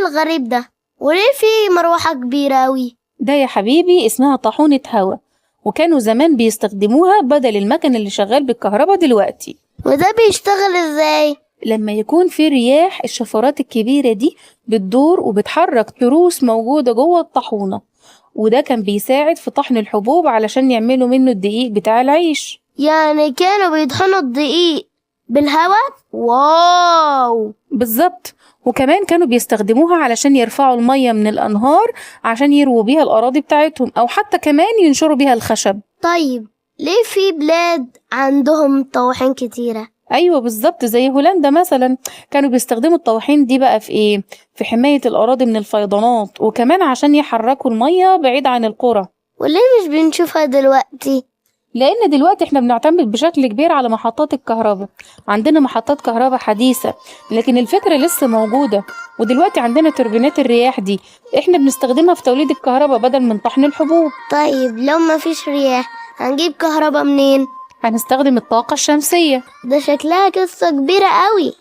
الغريب ده؟ وليه في مروحة كبيرة أوي؟ ده يا حبيبي اسمها طاحونة هوا، وكانوا زمان بيستخدموها بدل المكن اللي شغال بالكهرباء دلوقتي. وده بيشتغل ازاي؟ لما يكون في رياح، الشفرات الكبيرة دي بتدور وبتحرك تروس موجودة جوه الطاحونة، وده كان بيساعد في طحن الحبوب علشان يعملوا منه الدقيق بتاع العيش. يعني كانوا بيطحنوا الدقيق بالهواء؟ واو! بالظبط. وكمان كانوا بيستخدموها علشان يرفعوا المية من الأنهار عشان يرووا بيها الأراضي بتاعتهم، أو حتى كمان ينشروا بيها الخشب. طيب ليه في بلاد عندهم طواحين كتيرة؟ أيوة بالظبط، زي هولندا مثلا، كانوا بيستخدموا الطواحين دي بقى في إيه؟ في حماية الأراضي من الفيضانات، وكمان عشان يحركوا المية بعيد عن القرى. وليه مش بنشوفها دلوقتي؟ لأن دلوقتي احنا بنعتمد بشكل كبير على محطات الكهرباء، عندنا محطات كهرباء حديثة، لكن الفكرة لسه موجودة. ودلوقتي عندنا توربينات الرياح دي، احنا بنستخدمها في توليد الكهرباء بدل من طحن الحبوب. طيب لو مفيش رياح هنجيب كهرباء منين؟ هنستخدم الطاقة الشمسية. ده شكلها قصة كبيرة قوي.